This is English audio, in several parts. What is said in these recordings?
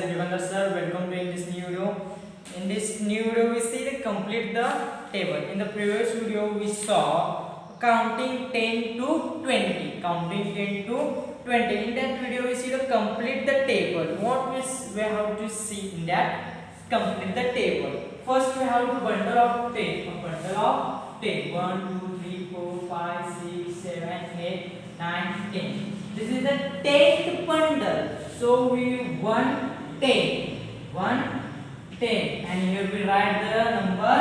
myself Yugandhar sir. Welcome to in this new video. In this new video, we see the complete the table. In the previous video, we saw counting 10 to 20. Counting 10 to 20. In that video, we see the complete the table. What we have to see in that complete the table. First, we have to bundle of 10. A bundle of 10. 1, 2, 3, 4, 5, 6, 7, 8, 9, 10. This is the 10th bundle. So we 1 10. 1 10. And here we write the number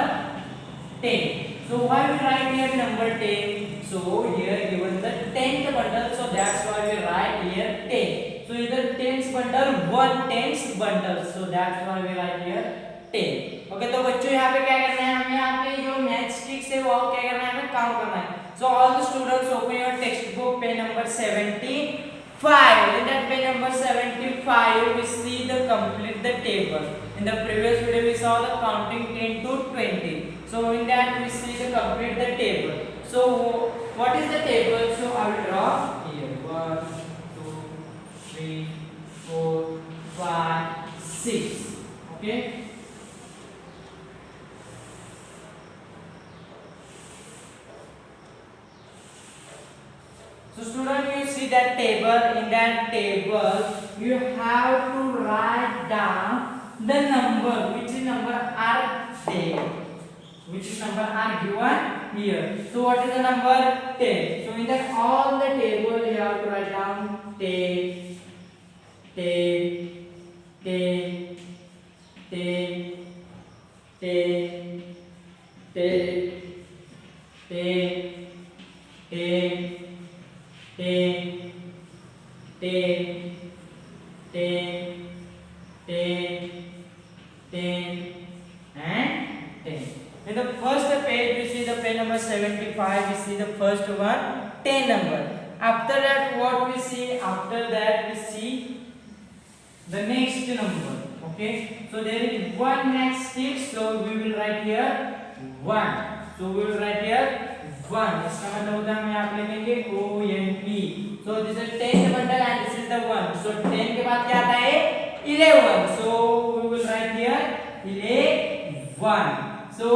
10. So why we write here number 10? So here given the 10th bundle. So that's why we write here 10. So either 10th bundle, 1 10th bundle. So that's why we write here 10. Okay तो बच्चों यहाँ पे क्या करना है, हमें यहाँ पे जो मैथ स्टिक्स है वो क्या करना है, हमें काउंट करना है. So all the students open your textbook page number 75. In that page number 75 we see the complete the table. In the previous video we saw the counting 10 to 20. So in that we see the complete the table. So what is the table? So I will draw here 1 2 3 4 5 6. Okay. So student, you see that table. In that table you have to write down the number, which number are there, which number are given here. So what is the number? 10. So in that all the table you have to write down 10 10 10 10 10 10 10 10 10 10 10 10 10 and 10. In the first page we see the page number 75. We see the first one 10 number. After that what we see? After that we see the next number. Okay, so there is one next stick, so we will write here 1. So we will write here 1. इसका मतलब होता है हम यहाँ पे लिखेंगे ONE. So this is 10th bundle and this is the 1. So 10 के बाद क्या आता है? 11. So we will write here 11. So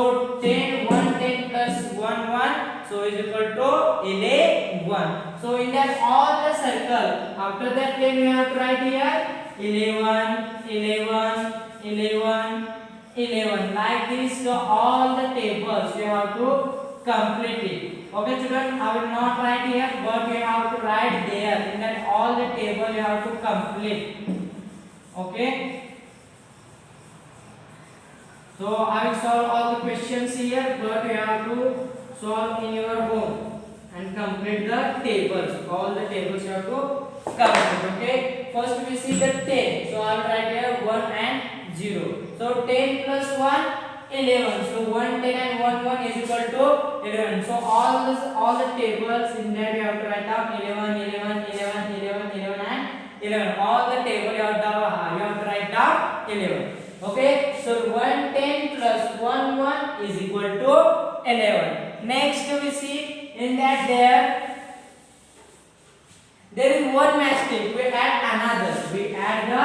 10 1 10 plus 1 1. So is equal to 11. So in that all the circle. After that 10 we have to write here 11 11 11 11. Like this, so all the tables you have to complete it. Okay children, I will not write here, but you have to write there. In that all the table you have to complete. Okay. So I will solve all the questions here, but you have to solve in your home and complete the tables. All the tables you have to complete. Okay. First we see the 10. So I will write here 1 and 0. So 10 plus 1 11. So 1 10 and 1 1 is equal to 11. So all the tables in that you have to write down 11 11 11 11 11 and 11. All the table you have to write down 11. Okay. So 1 10 plus 1 1 is equal to 11. Next we see in that there is one matchstick. We add another. We add the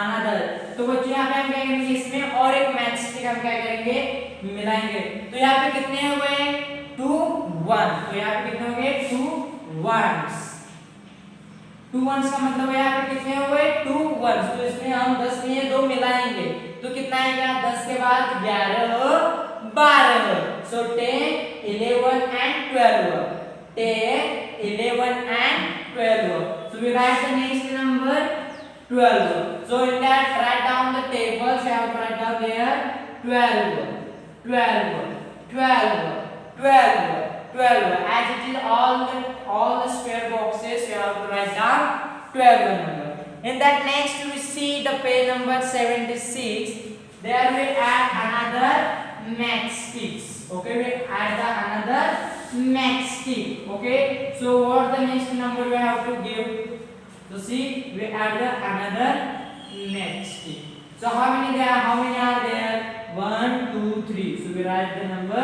another. तो बच्चों यहाँ पे हम क्या करेंगे, इसमें और एक मैच स्टिक हम क्या करेंगे, मिलाएंगे. तो यहाँ पे कितने हुए? 2 1. तो यहाँ पे कितने होंगे? 2 1s. 2 1s का मतलब है यहाँ पे कितने हुए? 2 1s. तो इसमें हम 10 में ये दो मिलाएंगे तो कितना आएगा? 10 के बाद 11 12. So 10 11 and 12. 10 11 and 12. So we write the next number 12. So in that write down the tables. You have to write down there 12 12 12 12 12. As it is all the square boxes you have to write down 12 number. In that next we see the page number 76. There we add another matchsticks. Okay, we add the another matchstick. Okay, so what the next number we have to give? So see, we add the another matchstick. So how many are there? 1 2 3. So we write the number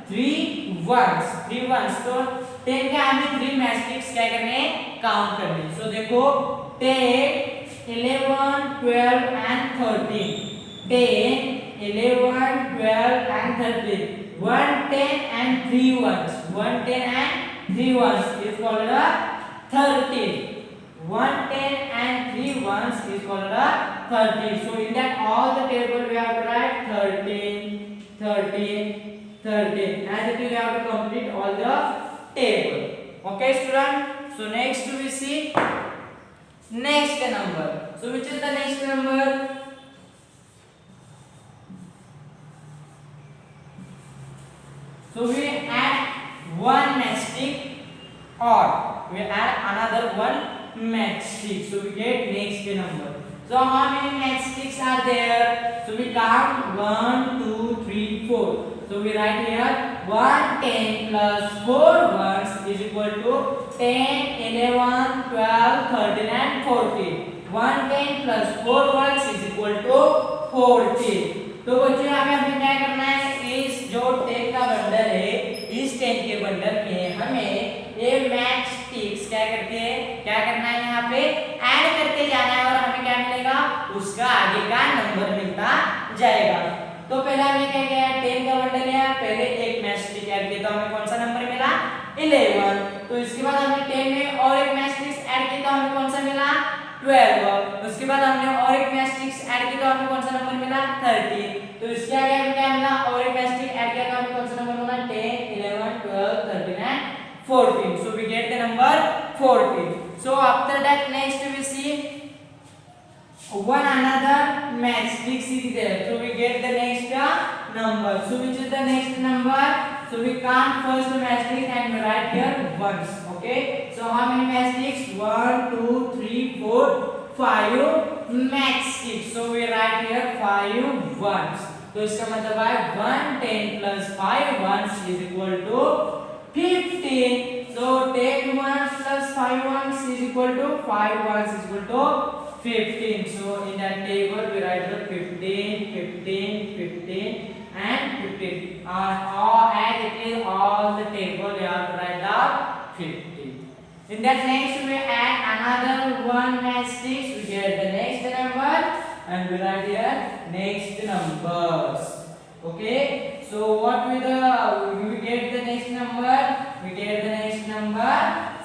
3 ones. 3 ones. So 10 के हमें 3 matchsticks क्या करने? Count करने. So देखो 10 11, 12 and 13. 10, 11, 12 and 13. 1, 10 and 3 ones. 1, 10 and 3 ones is called a 13. 1, 10 and 3 ones is called a 13. So in that all the table we have to write 13, 13, 13. As it is, we have to complete all the table. Okay, student. So next we see next number. So which is the next number? So we add one matchstick or we add another one matchstick. So we get next number. So how many matchsticks are there? So we count 1, 2, 3, 4. So we write here 1, 10 plus 4 ones is equal to 10, 11, 12, 13 and 14. 1, 10 plus 4 ones is equal to 14. तो बच्चों यहाँ पे हमें क्या करना है, इस जो 10 का बंडल है, इस 10 के बंडल में हमें ये मैच स्टिक्स क्या करते हैं, क्या करना है, यहाँ पे ऐड करते जाना है और हमें क्या मिलेगा, उसका आगे का नंबर मिलता जाएगा। तो पहले हमने क्या किया, 10 का बंडल लिया, पहले एक मैच स्टिक ऐड किया तो हमें कौन सा नंबर मिला, 11। तो इसके बाद हमने 10 में और एक मैच स्टिक्स ऐड किया तो हमें कौन सा मिला, 12। उसके बाद हमने और एक मैच स्टिक्स ऐड किया तो हमें कौन सा नंबर मिला, 13। तो इसके आगे हमें क्या मिला, और एक मैच स्टिक ऐड किया तो हमें कौन सा नंबर मिला, 10, 11, 12, 13 and 14. So we get the number 14. So after that next we see one another match stick is there. So we get the next number. So which is the next number? So we count first match stick and we write here ones. Okay. So how many match sticks? 1, 2, 3, 4, 5 match sticks. So we write here 5 ones. तो इसका मतलब है 1 10 plus 5 ones is equal to 15. So 10 ones plus 5 ones is equal to 5 ones is equal to 15. So in that table we write the 15, 15, 15 and 15. All as it is all the table we have to write the 15. In that next we add another one match sticks. We get the next number and we write here next numbers. Okay. So what we get the next number? We get the next number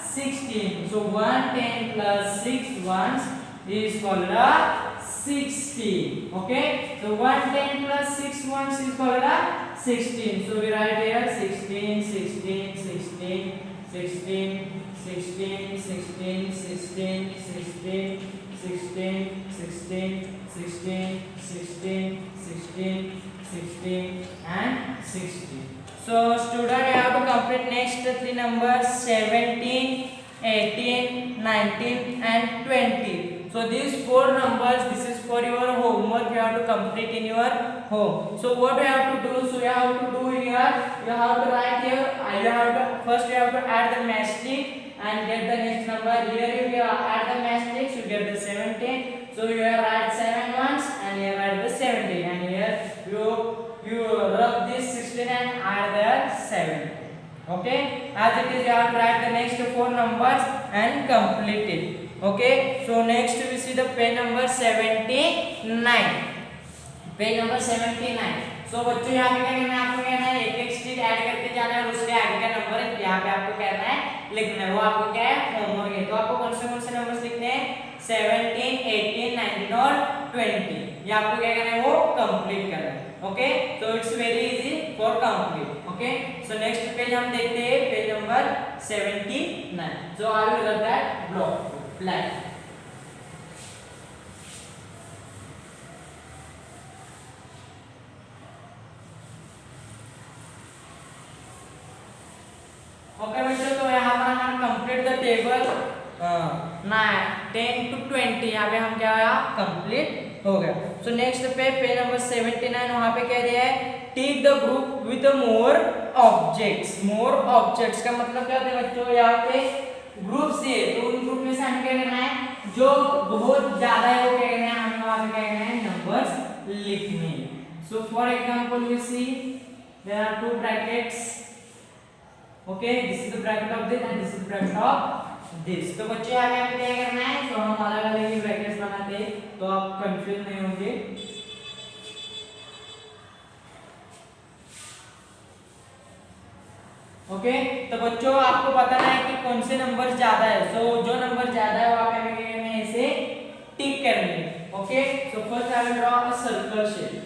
16. So 1 10 plus 6 ones is called a 16. Okay. So 1 10 plus 6 ones is called a 16. So we write here 16, 16, 16, 16, 16, 16, 16, 16, 16, 16, 16, 16, 16, 16 and 16. So student, you have to complete next three numbers 17, 18, 19 and 20. So these four numbers, this is for your homework, you have to complete in your home. So what you have to do, so you have to do here, you have to write here, first you have to add the matchstick and get the next number. Here you add the matchsticks, you get the 17. So you write 7 ones and here write the 17 and here you rub this 16 and add the 17. Okay, as it is you have to write the next four numbers and complete it. Okay, so next we see the page number 79. Page number 79. So बच्चों यहाँ पे क्या करना है, आपको कहना है एक एक स्टिक ऐड करके जाना है और उसके आगे का नंबर यहाँ पे आपको कहना है लिखना है, वो आपको क्या है, होमवर्क है। तो आपको कौन से नंबर्स लिखने हैं, 17, 18, 19 और 20। ये आपको क्या करना है, वो कंप्लीट करना है। Okay, so it's very easy for complete. Okay, so next page हम देखते हैं, page number 79. So I will rub that block blank. Okay बच्चों, तो यहाँ पर हमारा कंप्लीट द टेबल 10 to 20 यहाँ पे हम क्या आया, कंप्लीट हो गया। सो नेक्स्ट पे पेज नंबर 79, वहाँ पे कह दिया है tick the group with more objects. More objects का मतलब क्या होता है बच्चों, यहाँ पे ग्रुप से, तो उन ग्रुप में से हमें क्या करना है, जो बहुत ज्यादा है वो क्या करना है, हमें वहाँ पे क्या करना है, नंबर्स लिखने। So for example we see there are two brackets. Okay, this is the bracket of this and this is the bracket of this. तो बच्चों आगे हमें क्या करना है, तो हम अलग अलग ही ब्रैकेट्स बनाते हैं तो आप कंफ्यूज नहीं होंगे। ओके, तो बच्चों आपको बताना है कि कौन से नंबर ज्यादा है। सो जो नंबर ज्यादा है वो आप हमें क्या करना है, इसे टिक करनी है। Okay, so first I will draw a circle shape.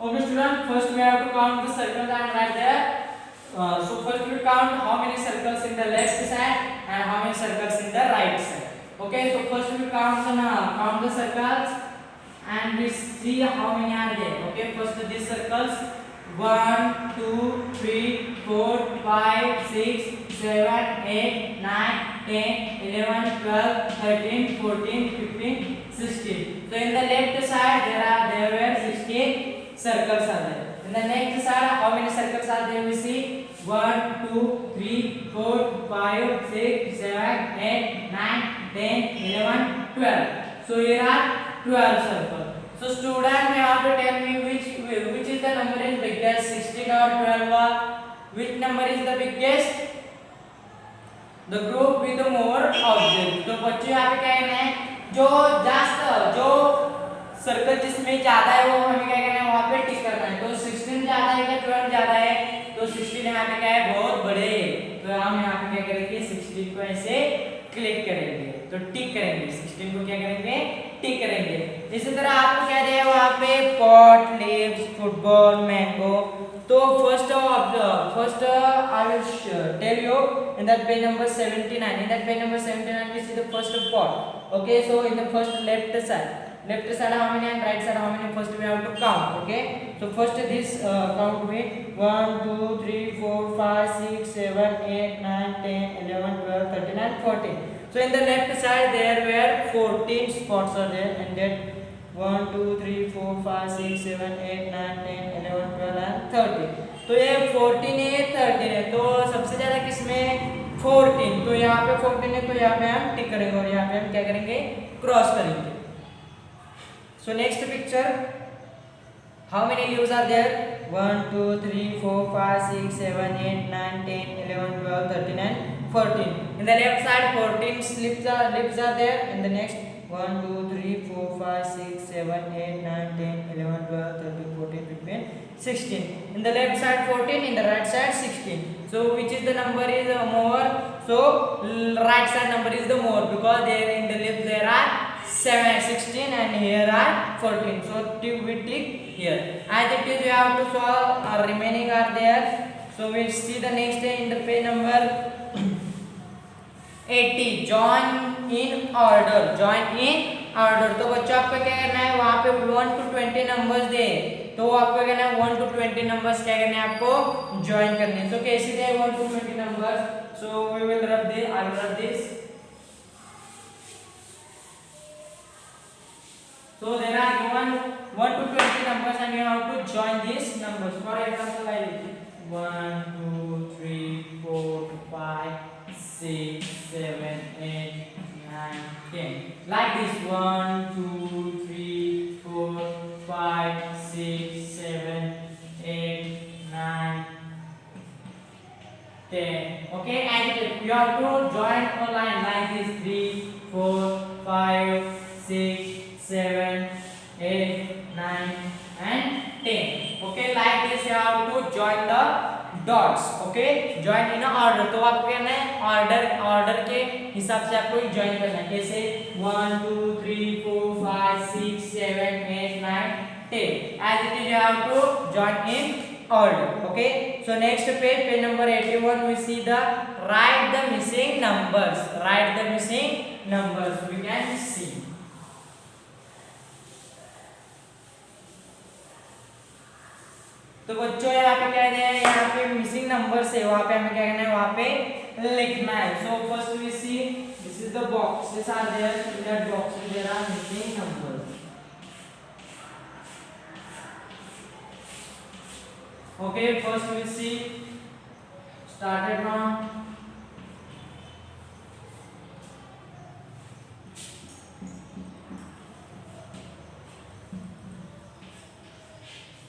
Okay, student. First we have to count the circles and write there. So first we count how many circles in the left side and how many circles in the right side. Okay. So first we count the circles and we see how many are there. Okay. First these circles: 1, 2, 3, 4, 5, 6, 7, 8, 9, 10, 11, 12, 13, 14, 15, 16. So in the left side there were 16 circles are there. In the next side, how many circles are there? We see 1, 2, 3, 4, 5, 6, 7, 8, 9, 10, 11, 12. So here are 12 circles. So student, you have to tell me which is the number is biggest, 16 or 12? Which number is the biggest? The group with the more objects. तो बच्चों यहाँ पे क्या करना है, जो circle जिसमें ज्यादा है वो हमें क्या करना है, वहां पे टिक करना है। तो 16 ज्यादा है क्या 12 ज्यादा है? तो 16 यहाँ पे क्या है, बहुत बड़े। तो हम यहाँ पे क्या करेंगे, 16 को ऐसे क्लिक करेंगे तो टिक करेंगे। 16 को क्या करेंगे, टिक करेंगे। इसी तरह आपको क्या दिया है वहां पे, पॉट, लीव्स, फुटबॉल, मैंगो। तो first I will tell you in that page number 79. In that page number 79 we see the first pot. Okay, so in the first left side how many and right side how many, first we have to count. Okay, so first this count with 1 2 3 4 5 6 7 8 9 10 11 12 13 and 14. So in the left side there were 14 spots are there, and that 1 2 3 4 5 6 7 8 9 10 11 12 and 13. तो ये 14 है 13 है, तो सबसे ज्यादा किसमें, 14। तो यहाँ पे 14 है तो यहाँ पे हम टिक करेंगे और यहाँ पे हम क्या करेंगे, क्रॉस करेंगे। So next picture, how many leaves are there? 1 2 3 4 5 6 7 8 9 10 11 12 13 and 14. In the left side 14 leaves are there. In the next 1 2 3 4 5 6 7 8 9 10 11 12 13 14 15 16. In the left side 14, in the right side 16. So which is the number is more? So right side number is the more, because there in the left there are 16 and here are 14. So we tick here. As it is, you have to solve. Remaining are there. So we see the next day in the page number 80. Join in order. Join in order. तो बच्चों आपको क्या करना है, वहाँ पे 1 to 20 numbers they, तो आपको क्या करना है 1 to 20 नंबर्स क्या करने हैं, आपको ज्वाइन करने हैं। तो कैसे दे 1 to 20 numbers? So we will rub this, I will rub this. So there are given 1 to 20 numbers and you have to join these numbers. For example, like 1 2 3 4 5 6 7 8 9 10. Like this, 1 2 3 4 5 6 7 8 9 10. Okay, and you have to join a line like this, 3 4 5 6 7 8 9 and 10. Okay, like this you have to join the dots. Okay, join in a order. तो आपको करना है order के हिसाब से आपको join करना है। कैसे 1 2 3 4 5 6 7 8 9 10. As it is, you have to join in order. Okay, so next page number 81, we see the write the missing numbers. Write the missing numbers. We can see. तो बच्चों यहाँ पे क्या है, यहाँ पे मिसिंग नंबर्स है, वहाँ पे हमें क्या करना है, वहाँ पे लिखना है। So first we see this is the boxes are there, in that boxes there are missing numbers. Okay, first we will see started from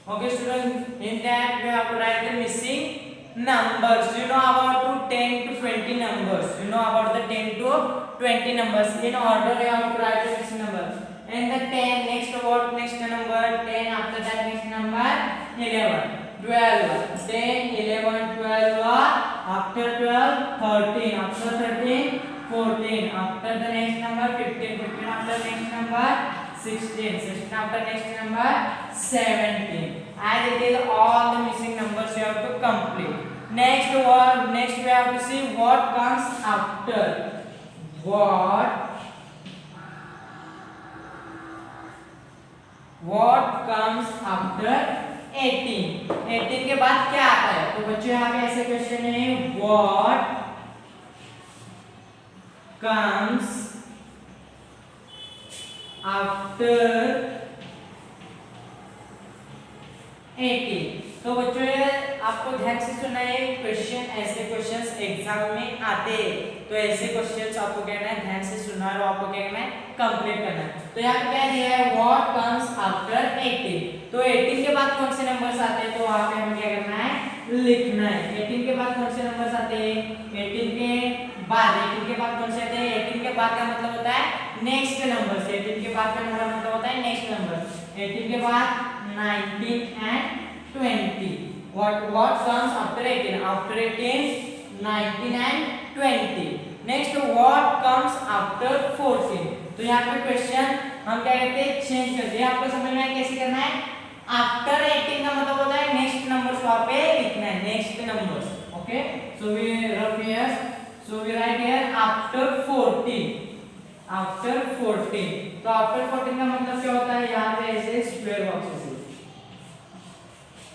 okay students, in that we have to write the missing numbers. You know about to 10 to 20 numbers. You know about the 10 to 20 numbers. In order we have to write the missing number. And the 10 next about next number 10, after that next number 11, 12, 10, 11, 12, after 12 13, after 13 14, after the next number 15, 15 after next number 16, 16 after next number 17. As it is all the missing numbers you have to complete. Next we have to see what comes after. What comes after 18? 18 के बाद क्या आता है? तो बच्चों यहाँ पे ऐसे क्वेश्चन है, what comes after 18? तो बच्चों ये आपको ध्यान से सुनना है, क्वेश्चन ऐसे क्वेश्चंस एग्जाम में आते हैं, तो ऐसे क्वेश्चंस आपको कहना है ध्यान से सुनना है और आपको क्या करना है कंप्लीट करना है। तो यहाँ पे क्या दिया है, व्हाट कम्स आफ्टर 18? तो 18 के बाद कौन से नंबर्स आते हैं, तो वहां पे हमें क्या करना है लिखना है। 18 के बाद कौन से नंबर्स आते हैं, 18 के बाद कौन से आते हैं, 18 के बाद का मतलब होता है नेक्स्ट नंबर। 18 के बाद का नंबर मतलब होता है नेक्स्ट नंबर। 18 के बाद 19 and 20. What comes after 18? After 18, 19 and 20. Next, what comes after 14? तो यहाँ पे क्वेश्चन हम क्या कहते हैं चेंज करते हैं। आपको समझ में आया कैसे करना है। आफ्टर 18 का मतलब होता है नेक्स्ट नंबर्स वहाँ पे लिखना है, next numbers. Okay, so we rough here, so we write here after 14, after 14। तो आफ्टर 14 का मतलब क्या होता है, यहाँ पे ऐसे स्क्वायर बॉक्सेस।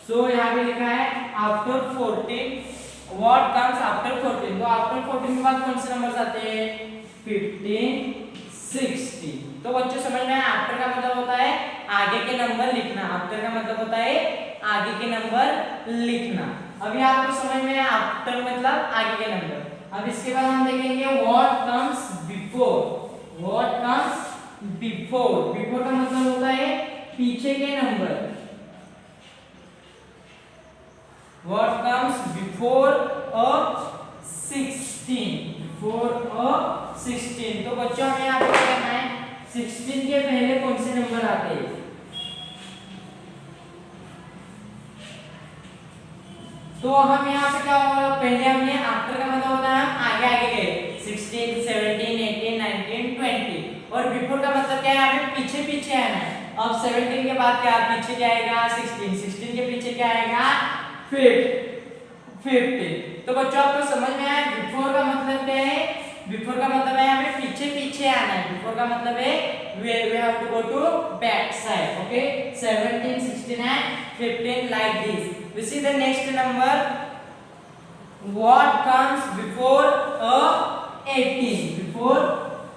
सो यहाँ पे लिखा है आफ्टर 14, व्हाट कम्स आफ्टर 14? तो आफ्टर 14 के बाद कौन से नंबर्स आते हैं, 15, 16। तो बच्चों समझ में आया, आफ्टर का मतलब होता है आगे के नंबर लिखना। आफ्टर का मतलब होता है आगे के नंबर लिखना। अभी आपको समझ में आया आफ्टर मतलब आगे के नंबर। अब इसके बाद हम देखेंगे what comes before. What comes before, before का मतलब होता है पीछे के number. What comes before a 16? Before a 16। तो बच्चों हमें यहाँ पे क्या करना है, 16 के पहले कौन से नंबर आते हैं। तो हम यहाँ पे क्या होगा, पहले हमने आफ्टर का मतलब होता है हम आगे आगे गए, 16, 17, 18, 19, 20। और बिफोर का मतलब क्या है, यहाँ पे पीछे पीछे आना है। अब 17 के बाद क्या पीछे जाएगा 16, 16 के पीछे क्या आएगा 50। तो बच्चों आपको समझ में आया बिफोर का मतलब क्या है, बिफोर का मतलब है हमें पीछे पीछे आना है। बिफोर का मतलब है we have to go to back side। okay, 17, 16 and 15 like this। we see the next number, what comes before a 18? Before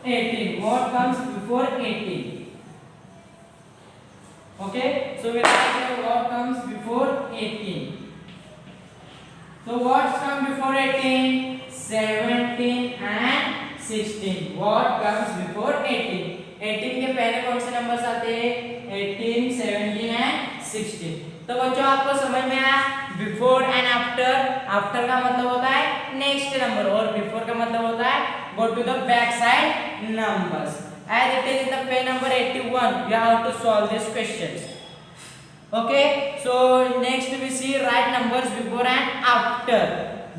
18, what comes before 18? okay, so we write here what comes before 18। So what's come before 18? 17 and 16। What comes before 18? 18 के पहले कौन से numbers आते हैं, 18, 17 and 16। तो बच्चों आपको समझ में आया बिफोर एंड आफ्टर। आफ्टर का मतलब होता है नेक्स्ट नंबर और बिफोर का मतलब होता है go to the back side numbers. As it is in the page number 81, you have to solve these questions। okay, so next we see write numbers before and after।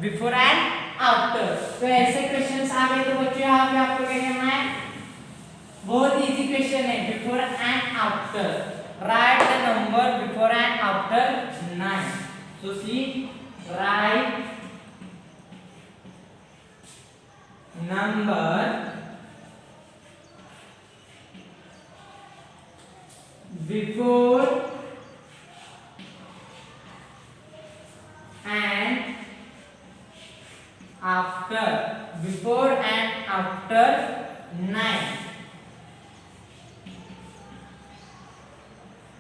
before and after, तो ऐसे questions आ गए। तो बच्चों यहाँ पे आपको क्या करना है, बहुत इजी क्वेश्चन है, before and after. Right the number before and after 9। so see, write number before and after। before and after 9,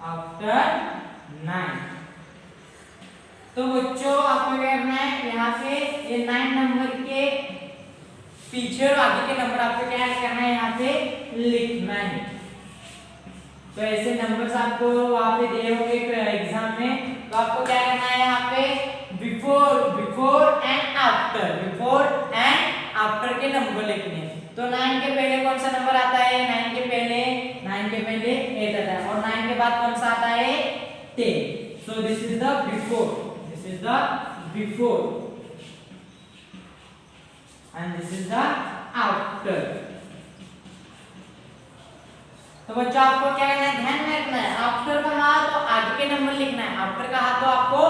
after 9। तो बच्चों आपको क्या करना है, यहाँ पे ये 9 नंबर के पीछे और आगे के नंबर आपको क्या करना है, यहाँ पे लिखना है। तो ऐसे नंबर्स आपको वहाँ पे दिए होंगे एग्जाम में, तो आपको क्या करना है, यहाँ पे बिफोर एंड आफ्टर के नंबर लिखने हैं। तो 9 के पहले कौन सा नंबर आता है, 9 के पहले 8 आता है, और 9 के बाद कौन सा आता है, 10। So this is the before and this is the after। तो बच्चों आपको क्या करना है, ध्यान में रखना है, आफ्टर कहा तो आगे के नंबर लिखना है, आफ्टर कहा तो आपको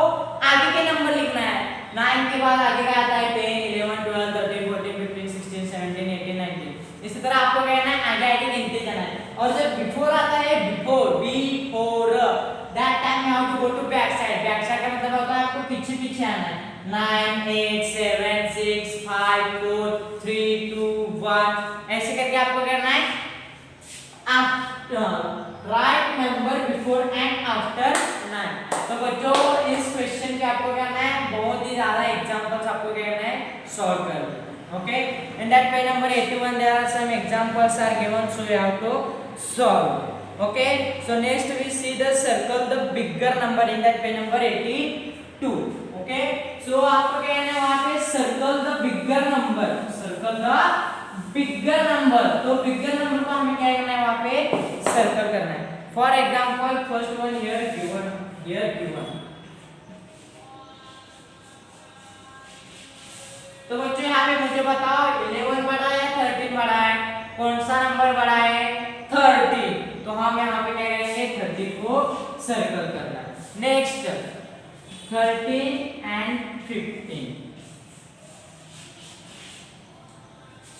आगे के नंबर लिखना है। 9 के बाद आगे का आता है 10, 11, 12, 13, 14, 15, 16, 17, 18, 19। इसी तरह आपको क्या करना है, आगे आगे गिनते जाना है। और जब बिफोर आता है, before that time you have to go to back side. Back side का मतलब होता है आपको पीछे पीछे आना है। 9, 8, 7, 6, 5, 4, 3, 2, 1 ऐसे करके आपको करना है। Right number before and after 9। तो बच्चों इस क्वेश्चन पे आपको करना है, बहुत ही ज्यादा एग्जांपल्स आपको करना है, सॉल्व करना। Okay, in that page number 81 there are some examples are given, so you have to solve. Okay, so next we see the circle the bigger number in that page number 82। okay, so आपको क्या है, वहां पे circle the bigger number, तो bigger number को हमें क्या करना है, वहां पे circle करना है। For example, first one here given। तो बच्चों यहाँ पे मुझे बताओ 11 बड़ा है 13 बड़ा है, कौन सा नंबर बड़ा है, 30। तो हम यहाँ पे क्या करेंगे, 30 को सर्कल करना है। Next 13 and 15।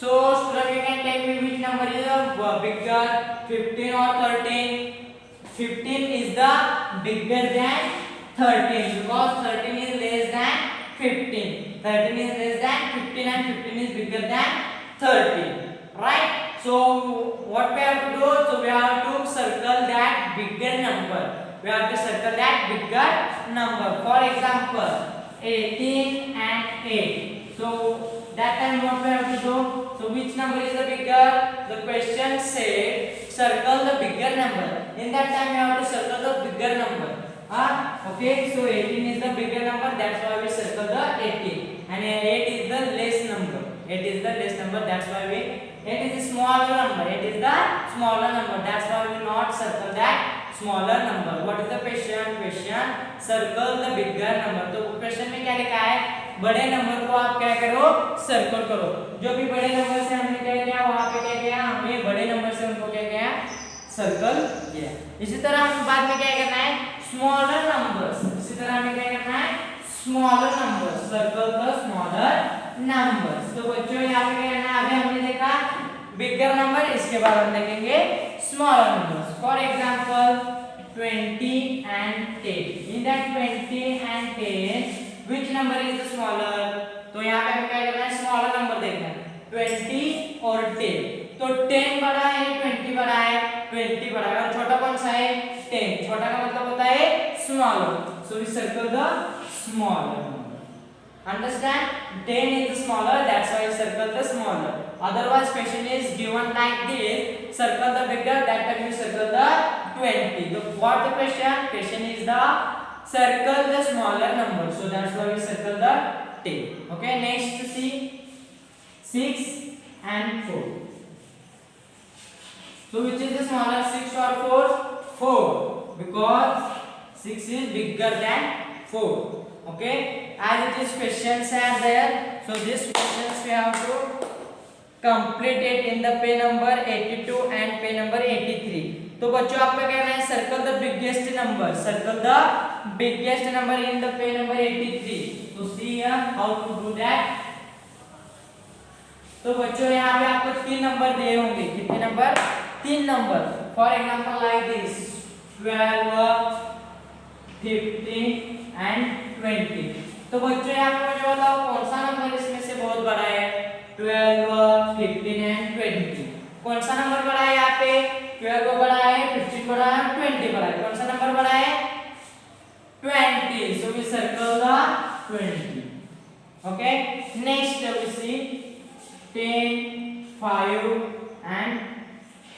So student you can tell me which number is bigger, 15 or 13? 15 is the bigger than 13 because 13 is less than 15. 13 is less than 15 and 15 is bigger than 13. Right? So what we have to do? So we have to circle that bigger number. We have to circle that bigger number. For example, 18 and 8. So that time what we have to do? So which number is the bigger? The question said circle the bigger number. In that time we have to circle the bigger number. Okay. So 18 is the bigger number. That's why we circle the 18. And 8 is the less number. 8 is the less number. That's why we 8 is the smaller number. 8 is the smaller number. That's why we not circle that smaller number. What is the question? Question circle the bigger number. तो question में क्या लिखा है? बड़े number को आप क्या करो? सर्कल करो। जो भी बड़े नंबर से हमने क्या किया, वहां पे क्या किया, हमें बड़े नंबर से उनको क्या किया, सर्कल किया। इसी तरह हम बाद में क्या करना है, स्मॉलर नंबर्स। इसी तरह हमें क्या करना है, smaller numbers, circle the smaller numbers. तो बच्चों यहाँ पे क्या करना है, अभी हमने देखा बिगर नंबर, इसके बाद हम देखेंगे smaller numbers. For example 20 and 10। In that 20 and 10 which number is the smaller? तो यहाँ पे हमें क्या करना है, स्मॉलर नंबर देखना है, 20 और 10। तो 10 बड़ा है 20 बड़ा है, 20 बड़ा है, और छोटा कौन सा है, 10। छोटा का मतलब होता है smaller. So we circle the smaller number. Understand? 10 is the smaller, that's why we circle the smaller. Otherwise question is given like this, circle the bigger, that time you circle the 20. So what the question? Question is the circle the smaller number, so that's why we circle the 10. Okay, next see 6 and 4. So which is the smaller, 6 or 4? 4, because 6 is bigger than 4. Okay, as it is questions are there, so these questions we have to complete it in the page number 82 and page number 83. तो बच्चों आपका क्या करना है, circle the biggest number, circle the biggest number in the page number 83. तो see how to do that. तो बच्चों यहाँ पे आपको 3 नंबर दिए होंगे, कितने number, 3 number. For example like this 12, 15 and 20। तो बच्चों यहाँ पे मुझे बताओ कौन सा नंबर इसमें से बहुत बड़ा है, 12, 15 and 20। कौन सा नंबर बड़ा है यहाँ पे, 12 बड़ा है, 15 बड़ा है, 20 बड़ा है, कौन सा नंबर बड़ा है, 20. So we circle the 20. Okay. Next we see 10, 5 and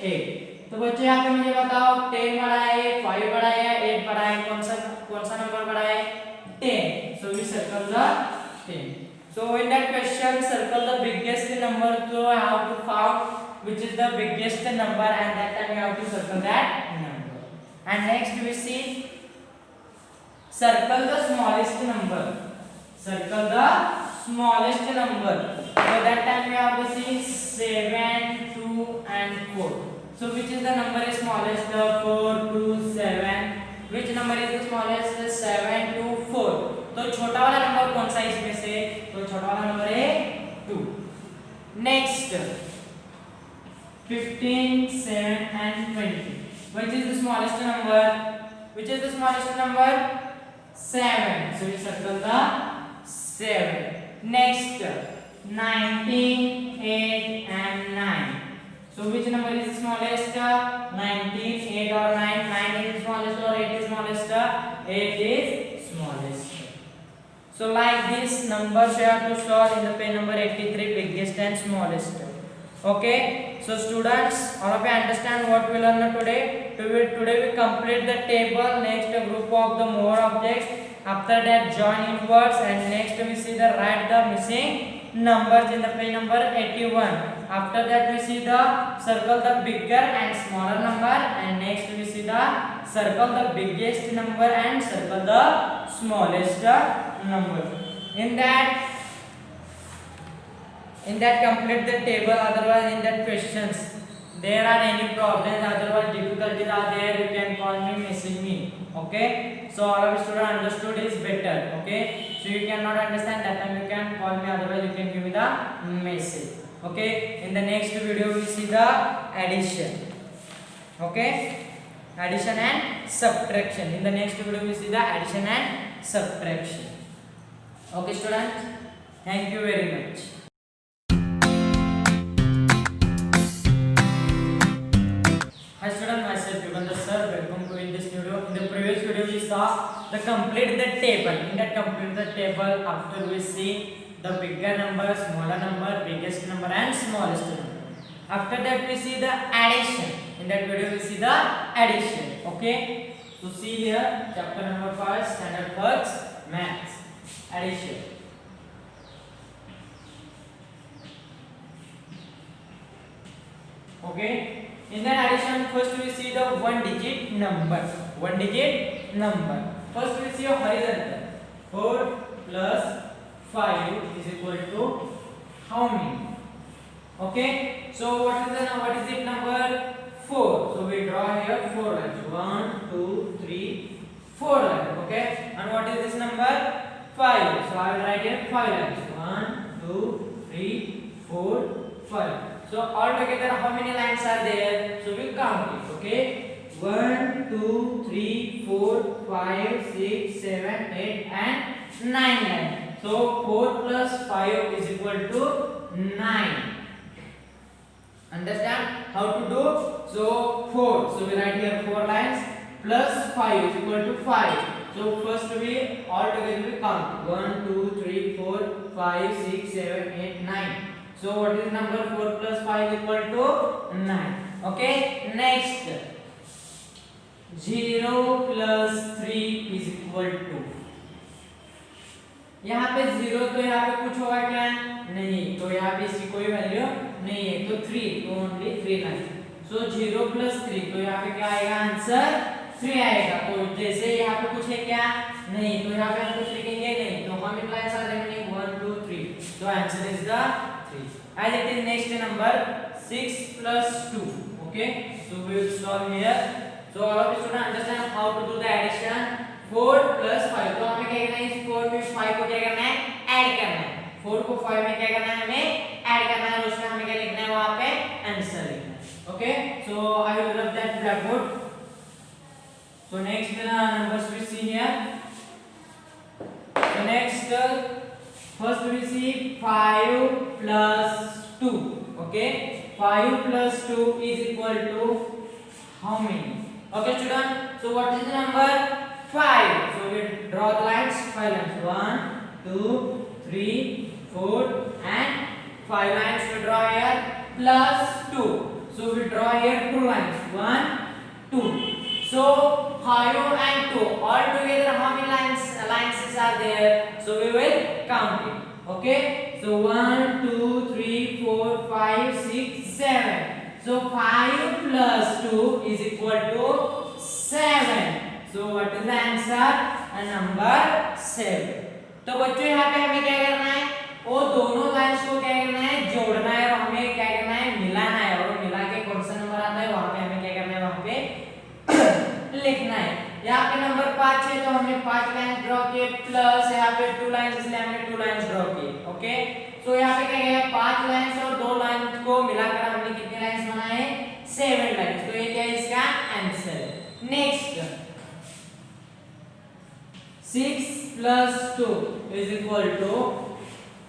8. तो बच्चों यहाँ पे मुझे बताओ 10 बड़ा है, 5 बड़ा है, 8 बड़ा है, कौन सा नंबर बड़ा है? 10. So we circle the 10. So in that question, circle the biggest number. So I have to find which is the biggest number, and that time we have to circle that number. And next we see circle the smallest number. Circle the smallest number. So that time we have to see 7, 2 and 4. So which is the number is smallest? 4 to 7. Which number is the smallest? 7 to 4. तो छोटा वाला number कौन सा है इसमें से? तो छोटा वाला नंबर है 2. Next 15, 7 and 20. Which is the smallest number? Which is the smallest number? 7. So we circle the 7. Next 19, 8 and 9. So which number is the smallest? 19, 8 or 9? 9 is smallest or 8 is smallest? 8 is smallest. So like this numbers you have to solve in the page number 83, biggest and smallest. Okay. So students, all of you understand what we learned today? Today we complete the table. Next a group of the more objects. After that join inwards, and next we see the write the missing numbers in the page number 81. After that we see the circle the bigger and smaller number, and next we see the circle the biggest number and circle the smallest number. In that complete the table. Otherwise in that questions there are any problems, otherwise difficulties are there, you can call me, message me. Okay. So all of you students understood is better. Okay. So you cannot understand, that time you can call me, otherwise you can give me the message. Okay. In the next video we see the addition. Okay. Addition and subtraction. In the next video we see the addition and subtraction. Okay students, thank you very much. Hi students, myself Yugandhar sir. Welcome to in this video. In the previous video we saw the complete the table. In that complete the table, after we see the bigger number, smaller number, biggest number and smallest number. After that we see the addition. In that video we see the addition. Okay. So see here chapter number 5, standard first maths, addition. Okay. In that addition, first we see the one digit number. One digit number. First we see a horizontal. 4 plus 5 is equal to how many? Okay. So what is it number? 4. So we draw here 4 lines. 1, 2, 3, 4 lines. Okay. And what is this number? 5. So I will write here 5 lines. 1, 2, 3, 4, 5. So all together how many lines are there? So we count it. Okay. 1, 2, 3, 4, 5, 6, 7, 8 and 9 lines. So 4 plus 5 is equal to 9. Understand how to do? So 4. So we write here 4 lines plus 5 is equal to 5. So first we all together we count. 1, 2, 3, 4, 5, 6, 7, 8, 9. So what is number? 4 plus 5 is equal to 9. Okay. Next 0 plus 3 is equal to. यहाँ पे 0 तो यहाँ पे कुछ होगा क्या? नहीं. तो यहाँ पे इसकी कोई वैल्यू नहीं है. तो 3 तो ओनली 3 लाइन. So 0 plus 3 तो यहाँ पे क्या आएगा? आंसर 3 आएगा. तो जैसे यहाँ पे कुछ है क्या? नहीं. तो यहाँ पे हम कुछ लिखेंगे नहीं. तो how many lines are remaining? 1, 2, 3. So answer is the 3. As it is next number 6 plus 2. Okay. So we will solve here. So all of you students understand how to do the addition. 4 plus 5. तो हमें क्या करना है? इस 4 में 5 को क्या करना है? ऐड करना है. 4 को 5 में क्या करना है? हमें ऐड करना है. और उसमें हमें क्या लिखना है? वहाँ पे आंसर लिखना है. Okay. So I will rub that blackboard. So next numbers we see here. So next first we see 5 plus 2. Okay. 5 plus 2 is equal to how many? Okay student. So what is the number? 5. So we draw the lines, 5 lines, 1 2 3 4 and 5 lines we draw here plus 2. So we draw here 2 lines, 1 2. So 5 and 2 all together how many lines are there? So we will count it. Okay, so 1 2 3 4 5 6 7. So 5 plus 2 is equal to 7. So what is the answer? Number 7. तो बच्चों यहाँ पे हमें क्या करना है, वो दोनों लाइंस को क्या करना है, जोड़ना है और हमें क्या करना है, मिलाना है और मिला के कौन सा नंबर आता है वहां पे हमें क्या करना है, वहां पे लिखना है। यहाँ पे नंबर 5 है तो हमने 5 लाइन ड्रॉ किए प्लस यहाँ पे 2 लाइंस, इसलिए हमने 2 लाइंस ड्रॉ किए। ओके, सो यहाँ पे क्या है, 5 लाइंस और 2 लाइंस को मिलाकर हमने कितने लाइंस बनाए, 7 लाइंस। तो ये क्या है इसका answer. Next 6 plus 2 is equal to,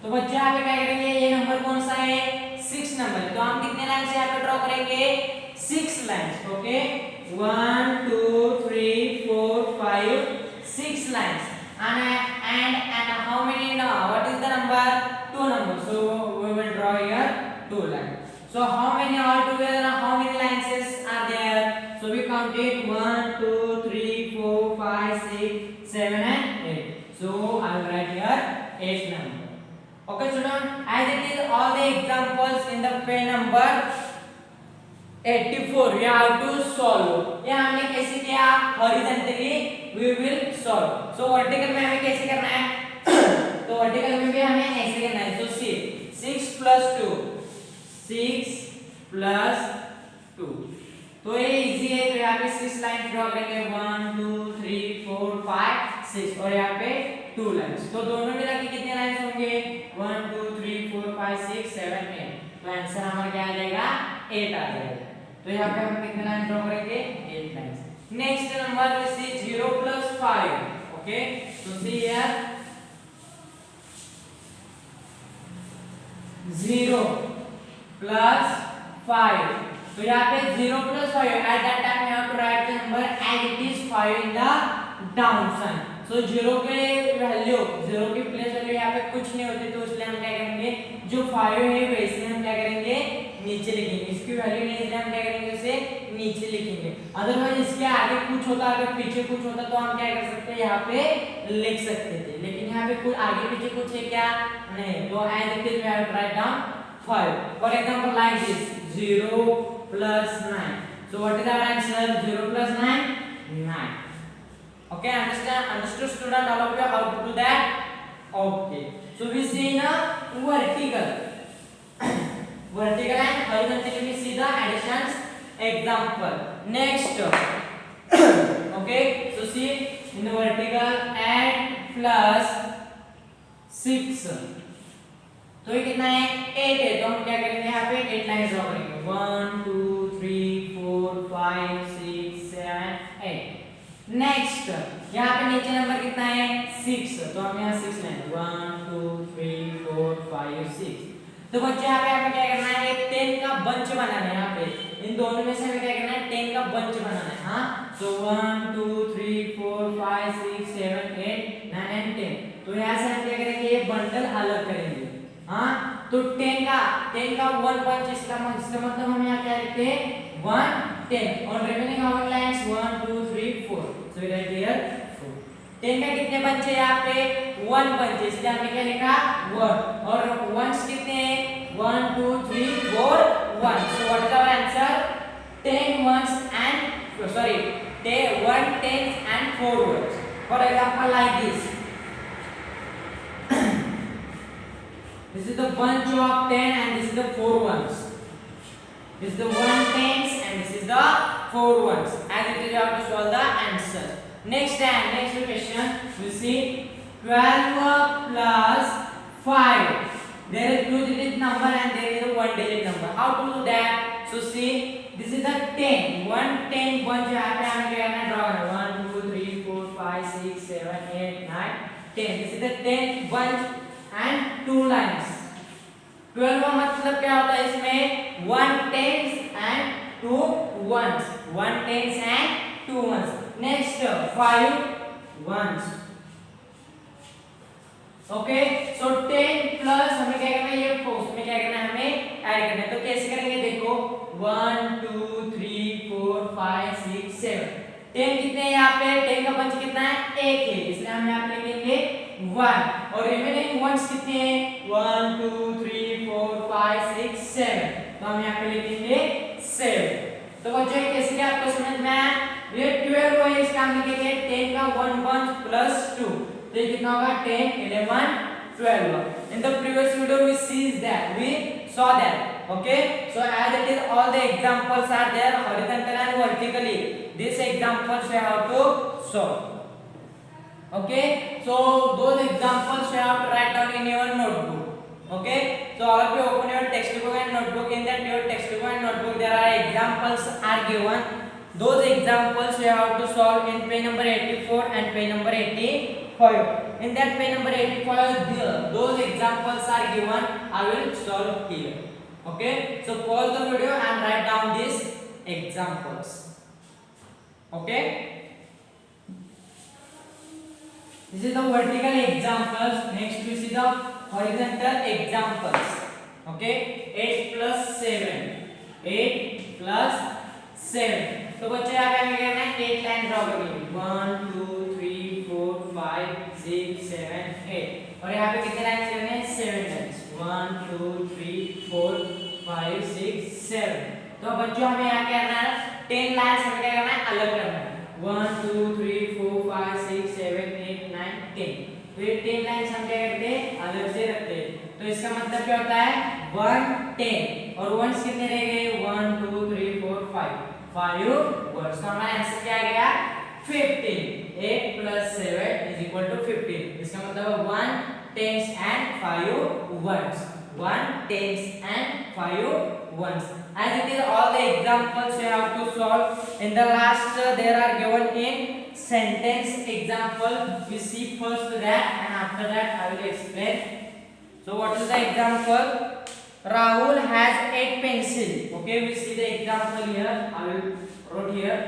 तो बच्चे यहाँ पे क्या करेंगे, ये नंबर कौन सा है, 6 नंबर। तो हम कितने लाइन से यहाँ पे ड्रॉ करेंगे, 6 lines. Okay, 1 2 3 4 5 6 lines and how many now, what is the number, 2 number, so we will draw here 2 lines. So how many all together, how many lines are there? So we counted 1 2 3 4 5 6 7 and 8. So I will write here 8 number. Okay student, as it is all the examples in the page number 84 we have to solve. ये हमने कैसे किया, horizontally we will solve. So vertical में हमें कैसे करना है, तो vertical में भी हमें ऐसे करना है। So see 6 plus 2 6 plus 2, तो ये इजी है। तो यहाँ पे 6 लाइन ड्रॉ करेंगे, 1 2 3 4 5 6 और यहाँ पे 2 लाइंस। तो दोनों मिला के कितने लाइंस होंगे, 1 2 3 4 5 6 7 8। तो आंसर हमारा क्या आ जाएगा, 8 आ जाएगा। तो यहाँ पे हम कितने लाइन ड्रॉ करेंगे, 8 lines. Next number we see 0 plus 5. Okay, तो सी हियर 0 plus 5. तो यहाँ पे 0 plus 5 at that time you have to write the number as it is 5 in the down sign. So 0 के वैल्यू, 0 की place value यहाँ पे कुछ नहीं होती, तो इसलिए हम क्या करेंगे, जो 5 है वैसे हम क्या करेंगे, नीचे लिखेंगे। इसकी वैल्यू नहीं, इसलिए हम क्या करेंगे, उसे नीचे लिखेंगे। अदरवाइज इसके आगे कुछ होता, अगर पीछे कुछ होता तो हम क्या कर सकते हैं, यहाँ पे लिख सकते थे, लेकिन यहाँ पे कुछ आगे पीछे कुछ है क्या, नहीं। तो as it is we have to write down 5. For example like this 0 plus 9. So what is our answer, 0 plus 9 9. Okay, understood student, all of you how to do that. Okay, so we see now vertical vertical and horizontal, we see the additions example. Next okay, so see in the vertical add plus 6, तो ये कितना है, 8 है। तो हम क्या करेंगे, यहाँ पे 8 लाइन ड्रॉ करेंगे, 1 2 3 4 5 6 7 8। नेक्स्ट यहाँ पे नीचे नंबर कितना है, 6, तो हम यहाँ 6 लाइन 1 2 3 4 5 6। तो बच्चे यहाँ पे हमें क्या करना है, एक 10 का बंच बनाना है। यहाँ पे इन दोनों में से हमें क्या करना है, 10 का बंच बनाना है। हाँ, तो 1 2 3 4 5 6 7 8 9 and 10। तो यहाँ से हम क्या करेंगे, ये बंडल अलग करेंगे। हाँ, तो 10 का 1 पंच, इसका मतलब हम यहाँ क्या लिखते हैं, 1 10 और remaining how many lines, 1 2 3 4। So we write here 4। 10 में कितने पंच है, यहाँ पे 1 पंच, इसलिए हमने क्या लिखा, 1। और वंस कितने हैं, 1 2 3 4 1। So what is our answer, 10 ones and sorry 1 10 and 4 ones. For example like this. This is the bunch of 10 and this is the 4 ones. This is the 1 tens and this is the 4 ones. As it is, you have to solve the answer. Next question we see 12 plus 5. There is 2-digit number and there is a 1-digit number. How to do that? So see, this is a 10. 1 10 bunch यहाँ पे हमें क्या करना, draw करना, 1 2 3 4 5 6 7 8 9 10. This is the 10 bunch and 2 lines. 12 का मतलब क्या होता है, इसमें 1 tens and 2 ones. 1 tens and 2 ones. Next 5 ones. Okay, so 10 plus हमें क्या करना है, ये उसमें क्या करना है, हमें ऐड करना है। तो कैसे करेंगे, देखो 1 2 3 4 5 6 7, 10 कितने हैं यहाँ पे, 10 का पंच कितना है, 1 है, इसलिए हम यहाँ पे लिखेंगे 1। और रिमेनिंग वंस कितने हैं, 1 2 3 4 5 6 7, तो हम यहाँ पे लिखेंगे 7। तो बच्चों कैसे क्या आपको समझ में आया, ये 12 है, इसका हम लिखेंगे 10 का 1 1 प्लस 2, तो ये कितना होगा, 10 11 12। In the previous video we saw that, okay, so as it is all the examples are there horizontal and vertically, these examples we have to solve. Okay, so those examples you have to write down in your notebook. Okay, so all of you open your textbook and notebook. In that your textbook and notebook there are examples are given. Those examples you have to solve in page number 84 and page number 85. In that page number 85 those examples are given, I will solve here. Okay, so pause the video and write down these examples. Okay, this is the vertical examples. Next we see the horizontal examples. Okay, 8 plus 7, 8 plus 7. तो बच्चों यहाँ पे हमें क्या करना है, 8 line draw करनी है, 1 2 3 4 5 6 7 8, और यहाँ पे कितने लाइन करने हैं, 7 लाइन्स, 1 2 3 4 5 6 7। तो बच्चों हमें यहाँ क्या करना है, 10 लाइन्स हमें क्या करना है, अलग करना है, 1 2 3 4 5 6 7 8 9 10। तो ये 10 लाइन्स हम क्या करते हैं, अलग से रखते हैं। तो इसका मतलब क्या होता है, 1 10, और वंस कितने रह गए, 1 2 3 4 5 वर्ड्स। तो हमारा आंसर क्या आ गया, 15। 8 plus 7 is equal to 15। इसका मतलब 1 10 and 5 ones, 1 10 and 5 ones। As it is all the examples you have to solve. In the last there are given in sentence example. We see first that and after that I will explain. So what is the example? Rahul has 8 pencils. Okay, we see the example here. I will wrote here.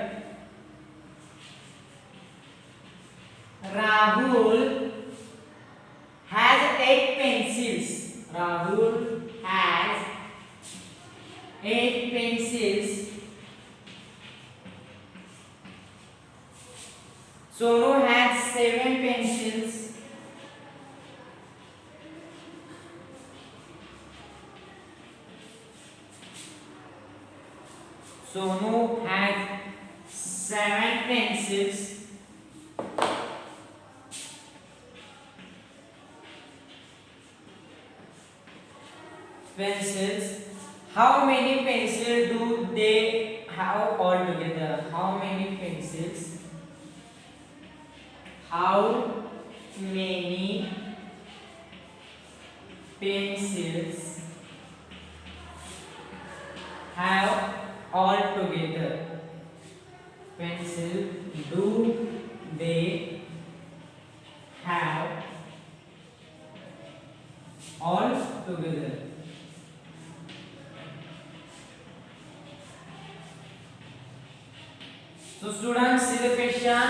Rahul has 8 pencils. Rahul has 8 pencils. Sonu has 7 pencils. Sonu has 7 pencils. How many pencils do they have all together? How many pencils? How many pencils have all together? Pencil do they have all together? So students, see the question.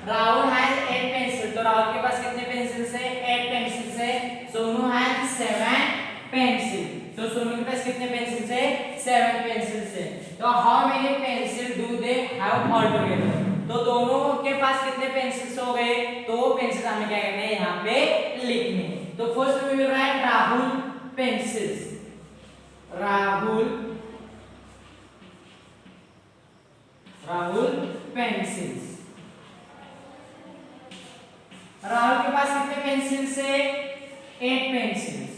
Rahul has 8 pencils. तो राहुल के पास कितने pencils है, 8 pencils है। Sonu has 7 pencil. तो सोनू के पास कितने पेंसिल्स है, 7 पेंसिल्स है। तो how many pencil do they have all together? तो दोनों के पास कितने पेंसिल्स हो गए, तो पेंसिल हमें क्या करना है, यहाँ पे लिखने। तो first we will write Rahul pencils. Rahul pencils. Rahul के पास कितने पेंसिल्स है, 8 पेंसिल्स।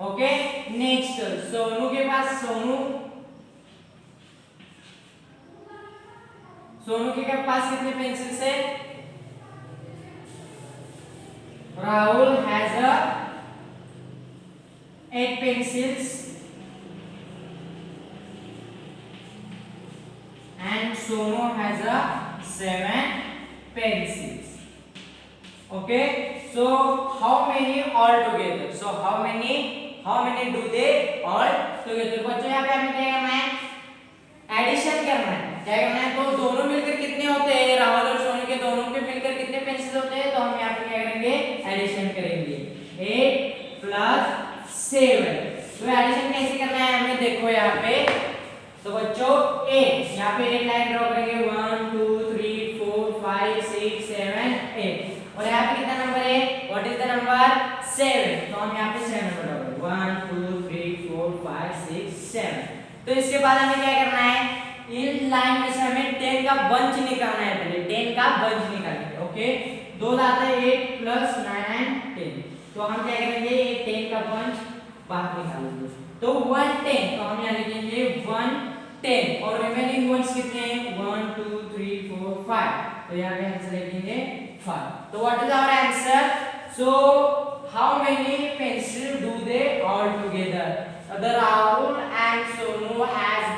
ओके, नेक्स्ट सोनू के पास सोनू के पास कितने पेंसिल्स है, Rahul has 8 pencils and Sonu has 7 pencils. Okay, so how many all together? So how many do they all together? बच्चों यहाँ पे हमें क्या करना है, एडिशन करना है। क्या करना है, तो दोनों मिलकर कितने होते हैं, राहुल और सोनू के दोनों के मिलकर कितने पेंसिल होते हैं, तो हम यहाँ पे क्या करेंगे, एडिशन करेंगे। तो इसके बाद हमें क्या करना है, इन लाइन में से हमें 10 का बंच निकालना है, पहले 10 का बंच निकालेंगे। ओके, दो लाते हैं 8 प्लस 9 एंड 10, तो हम क्या करेंगे, ये 10 का बंच बाहर निकालेंगे, तो 110, तो हम यहाँ लिखेंगे 110 और रिमेनिंग वंस कितने हैं, 1 2 3 4 5, तो यहाँ पे आंसर लिखेंगे 5। तो what is our answer, so how many pencil do they all together, the Rahul and Sonu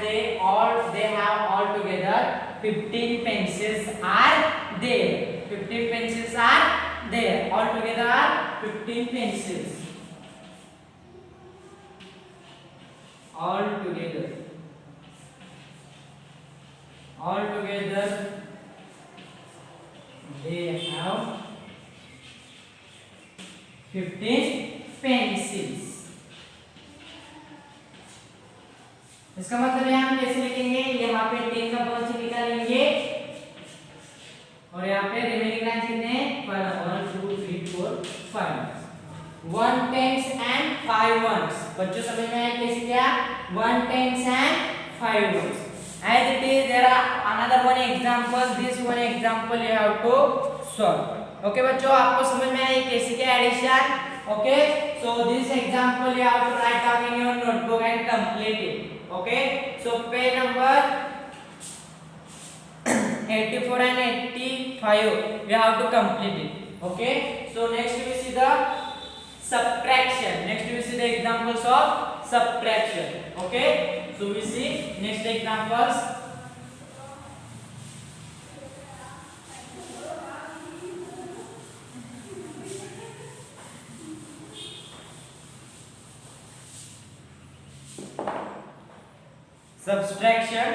they have all together 15 pencils are there, 15 pencils are there, all together are 15 pencils, all together they have 15 pencils। इसका मतलब यहाँ हम कैसे लिखेंगे, यहाँ पे 10 का bunch निकालेंगे और यहाँ पे रिमेनिंग लाइन कितने, 1 2 3 4 5, 1 10s and 5 ones। बच्चों समझ में आया कैसे किया, 1 10s and 5 ones। As it is, there are another one example, this one example you have to solve। Okay बच्चों, आपको समझ में आया कैसे किया addition. Okay, so this example you have to write down in your notebook and complete it। Okay, so page number 84 and 85 we have to complete it। Okay, so next we see the subtraction, next we see the examples of subtraction। Okay, so we see next examples। Subtraction,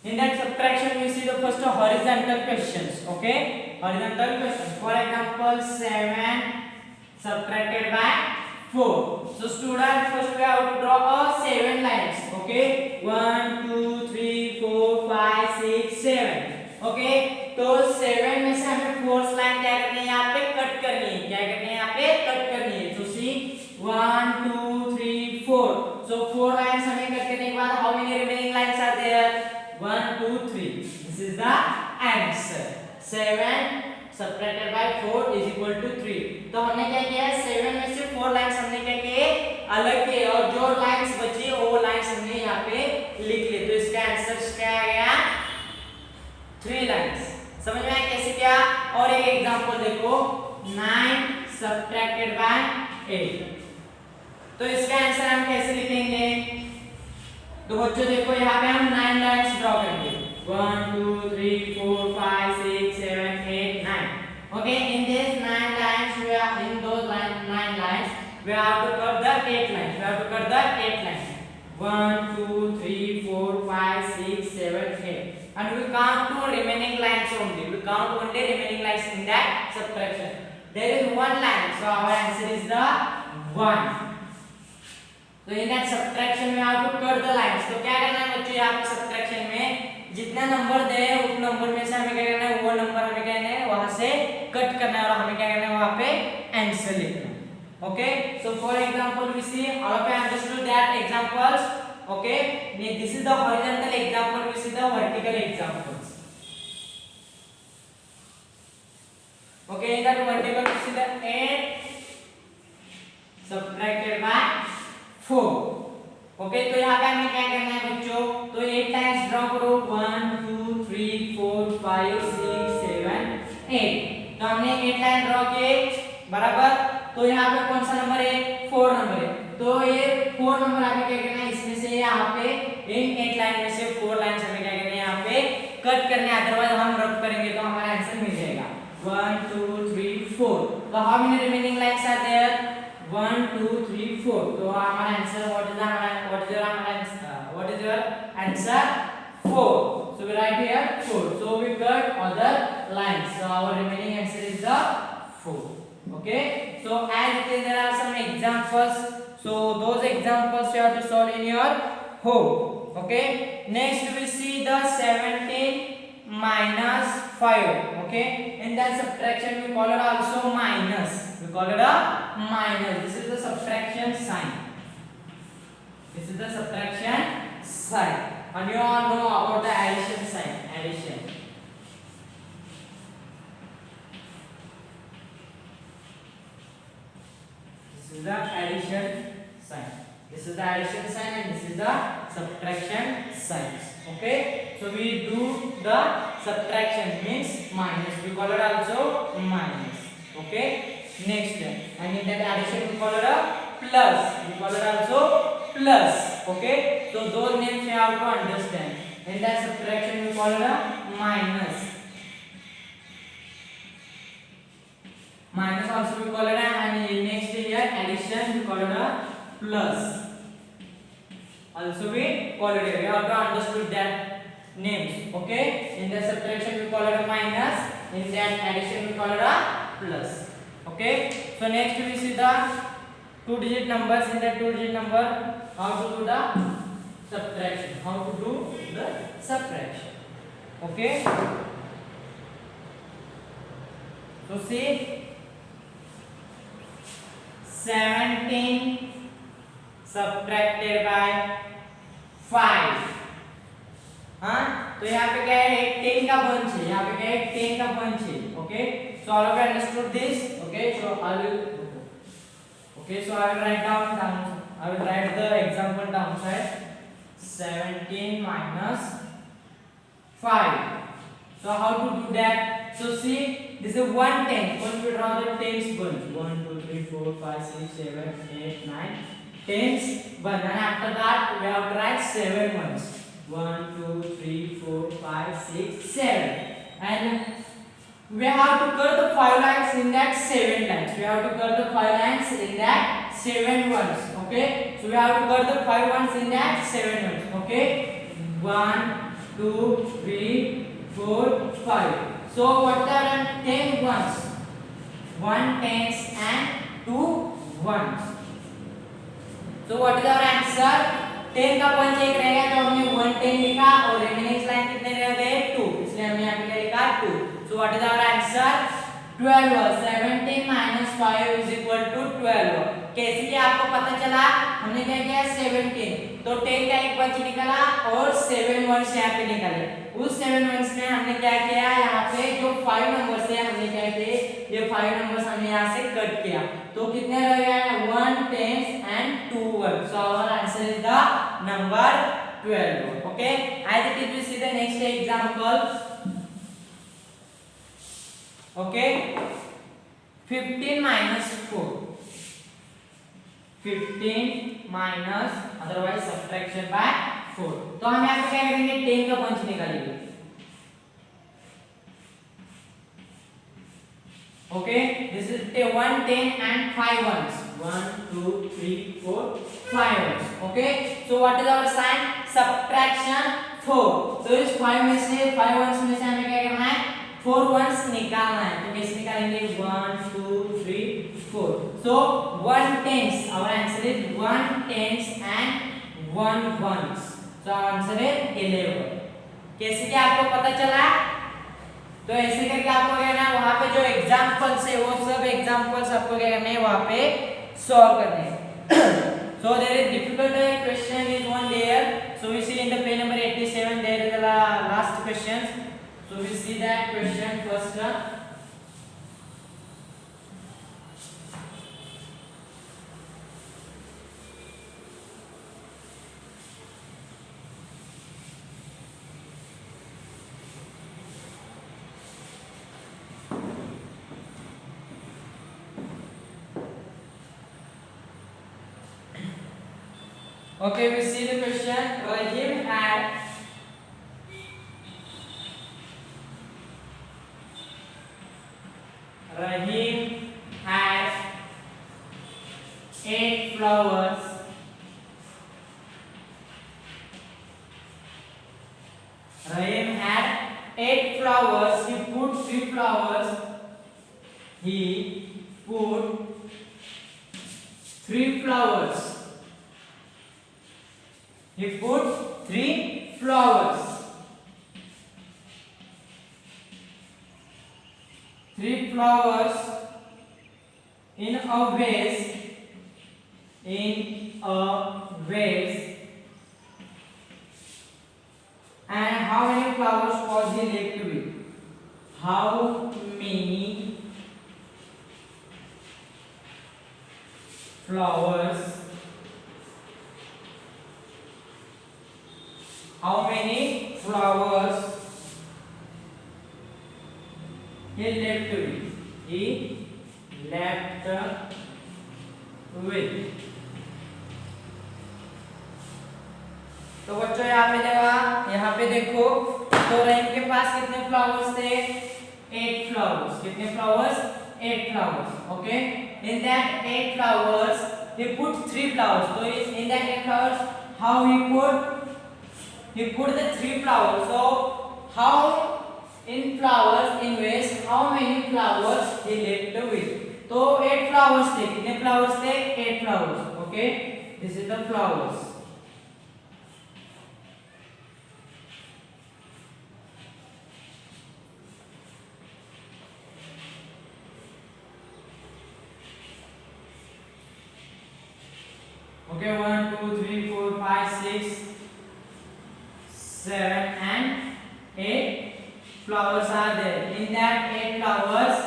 in that subtraction we see the first horizontal questions। Okay, horizontal questions, for example 7 subtracted by 4, so student first we have to draw a 7 lines। Okay, 1 2 3 4 5 6 7। Okay, तो 7 में से हमें fourth line क्या करनी है, यहाँ पे cut करनी है, क्या करनी है, यहाँ पे कट करनी है। सो सी 1 2 3 4, सो 4 लाइंस हमें कट करने के बाद how many remaining lines are there, 1 2 3, this is the answer. 7 subtracted by 4 is equal to 3। तो हमने क्या किया, 7 में से 4 लाइंस हमने क्या किए, अलग किए और जो लाइंस बची वो लाइंस हमने यहाँ पे लिख ली। तो इसका आंसर क्या आ गया, 3 लाइंस। समझ में आया कैसे क्या। और एक एग्जांपल देखो, 9 सबट्रैक्टेड बाय 8, तो इसका आंसर हम कैसे लिखेंगे, तो बच्चों देखो यहाँ पे हम 9 लाइंस ड्रॉ करेंगे, 1 2 3 4 5 6 7 8 9। Okay, in this 9 lines we are in those 9 lines we have to cut the 8 lines, we have to cut the 8 lines, 1 2 3 4 5 6 7 8, and we count to remaining lines only, we count only remaining lines in that subtraction। There is one line, so our answer is the 1। तो in that subtraction में have to cut the lines। तो क्या करना है बच्चों, यहाँ पे subtraction में जितना नंबर दे उस नंबर में से हमें क्या करना है, वो नंबर हमें क्या करना है वहां से कट करना है और हमें क्या करना है वहां पे आंसर लिखना है। Okay, so for example we see all of you understood that examples। Okay, this is the horizontal example, we see the vertical examples। Okay, in that vertical we see the 8 subtracted by 4। Okay, तो यहाँ पे हमें क्या करना है बच्चों, तो 8 lines draw करो, 1 2 3 4 5 6 7 8। तो हमने 8 लाइन ड्रॉ किए बराबर। तो यहाँ पे कौन सा नंबर है, 4 नंबर है। तो ये 4 नंबर हमें क्या करना है, इसमें से यहाँ पे इन 8 लाइन में से 4 लाइंस हमें क्या करना है यहाँ पे कट करने, अदरवाइज हम रब करेंगे तो हमारा आंसर मिल जाएगा 1 2 3 4। तो how many remaining lines are there, 1 2 3 4। तो हमारा answer what is your answer 4। So we write here 4, so we cut other lines, so our remaining answer is the 4। Okay, so as it is there are some examples, so those examples you have to solve in your home। Okay, next we see the 17 minus 5. Okay, in that subtraction we call it also minus. We call it a minus. This is the subtraction sign. This is the subtraction sign. And you all know about the addition sign. Addition. This is the addition sign. This is the addition sign and this is the subtraction signs. Okay, so we do the subtraction means minus. We call it also minus. Okay, next and in that addition we call it a plus. We call it also plus. Okay, so those names you have to understand. In that subtraction we call it a minus. Minus also we call it a, and in next here addition we call it a plus. Also we call it a. We have to understood that names. Okay, in the subtraction we call it a minus. In that addition we call it a plus. Okay, so next we see the two-digit numbers. In the two-digit number, how to do the subtraction? How to do the subtraction? Okay, so see 17 subtracted by 5. हाँ, तो यहाँ पे क्या है, एक 10 का bunch है. यहाँ पे क्या है, 10 का bunch है. Okay, so all of you understood this. Okay, so I will write down. I will write the example downside. 17 minus 5. So how to do that? So see, this is 110. First we draw the tens bunch. 1, 2, 3, 4, 5, 6, 7, 8, 9. Tens bunch. And after that we have to write 7 ones. 1, 2, 3, 4, 5, 6, 7. And we have to cut the 5 lines in that 7 lines. We have to cut the 5 lines in that 7 ones. Okay. So we have to cut the 5 ones in that 7 ones. Okay. 1, 2, 3, 4, 5. So what are 10 ones? 1 tens and 2 ones. So what is our answer? 10 का पंच एक रहेगा तो हमने 110 लिखा और remaining line कितने रह गए 2, इसलिए हमने यहाँ पे क्या लिखा 2. So what is our answer? 12. 17 minus 5 is equal to 12. कैसे कि आपको पता चला? हमने क्या किया 17 तो 10 का एक पंच निकला और 7 वंस यहाँ पे निकले. उस 7 वंस में हमने क्या किया, यहाँ पे जो 5 नंबर्स है हमने क्या किए, ये 5 नंबर्स हमने यहाँ से कट किया तो कितने रह गए 1 10 and 2 1. So our answer is the number 12. Okay, as it is we see the next example. Okay, 15 minus 4. 15 minus otherwise subtraction by 4. तो हम यहाँ पे क्या करेंगे 10 का पंच निकालेंगे. Okay, this is 1 10 and 5 ones. 1 2 3 4 5 ones. Okay, so what is our sign? Subtraction 4. तो इस 5 में से 5 ones में से हमें क्या करना है 4 ones निकालना है. तो कैसे निकालेंगे 1 2 3 4. So 1 tens. Our answer is 1 tens and 1 ones. So our answer is 11. कैसे कि आपको पता चला? तो ऐसे करके आपको क्या करना है वहां पे जो एग्जांपल्स है वो सब एग्जांपल्स आपको क्या करने हैं वहां पे सॉल्व करने हैं. So there is difficult question is one there. So we see in the page number 87 there is the last questions. So we see that question first. Okay, we see the question. Rahim had Rahim had 8 flowers. Rahim had 8 flowers. He put 3 flowers. He put 3 flowers. He put 3 flowers. flowers in a vase, in a vase, and how many flowers was he left with? How many flowers? How many flowers he left with? He left with. तो बच्चों यहाँ पे देखो, तो रहीम के पास कितने flowers थे? 8 फ्लावर्स. कितने flowers? 8 flowers. Okay. In that 8 flowers, he put 3 flowers. So in that 8 flowers, how he put? He put the 3 flowers. So how in flowers in vase, how many flowers he left with? तो 8 flowers थे. कितने flowers थे? 8 flowers. Okay. This is the flowers. Okay, 1, 2, 3, 4, 5, 6, 7 and 8 flowers are there. In that 8 flowers,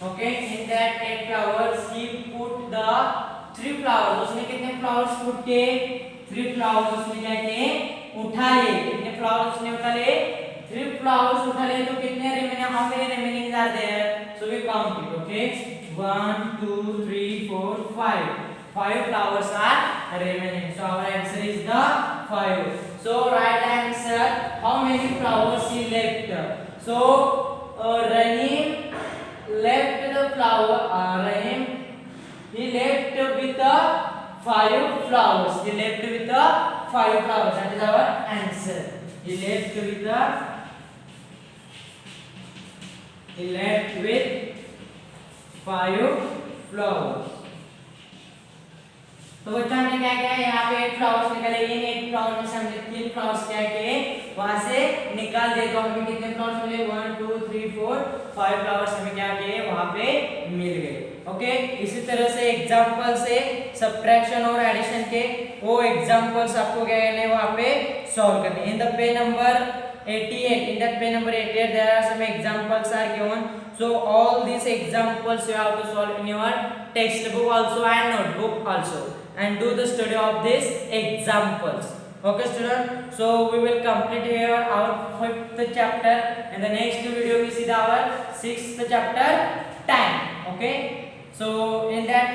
okay, in that 8 flowers he put the 3 flowers. उसने कितने flowers put किए? 3 flowers उसने क्या किए? उठा लिए. कितने flowers उसने उठा लिए? 3 flowers उठा लिए. तो कितने remaining? How many remaining are there? So we count it. Okay, 1, 2, 3, 4, 5. 5 flowers are remaining. So our answer is the 5. So right answer, how many flowers he left? So Rahim left the flower. Rahim, he left with the 5 flowers. He left with the 5 flowers. That is our answer. He left with 5 flowers. तो बच्चों हमने क्या किया? यहाँ पे 8 flowers निकाले. इन 8 flowers में से हमने 3 फ्लावर्स क्या किए? वहां से निकाल दिए. तो हमें कितने फ्लावर्स मिले? 1, 2, 3, 4, 5 फ्लावर्स हमें क्या किए? वहां पे मिल गए. ओके. इसी तरह से एग्जांपल से सब्ट्रैक्शन और एडिशन के वो एग्जांपल्स आपको क्या करने हैं? वहां पे सॉल्व करने. इन the page number 88, in that page number 88 there are some examples are given. So all these examples you have to solve in your textbook also and notebook also, and do the study of these examples. Okay student, so we will complete here our 5th chapter, and the next video we see our 6th chapter, time. Okay, so in that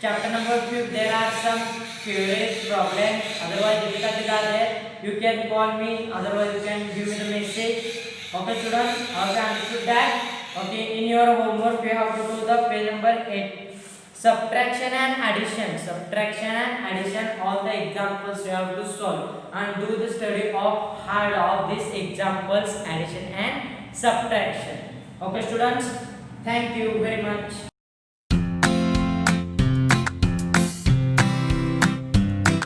chapter number 5 there are some queries, problem, otherwise difficulties are there. You can call me, otherwise you can give me the message. Okay students, have you understood that? Okay, in your homework you have to do the page number 8, subtraction and addition. Subtraction and addition, all the examples you have to solve, and do the study of hard of these examples, addition and subtraction. Okay students, thank you very much.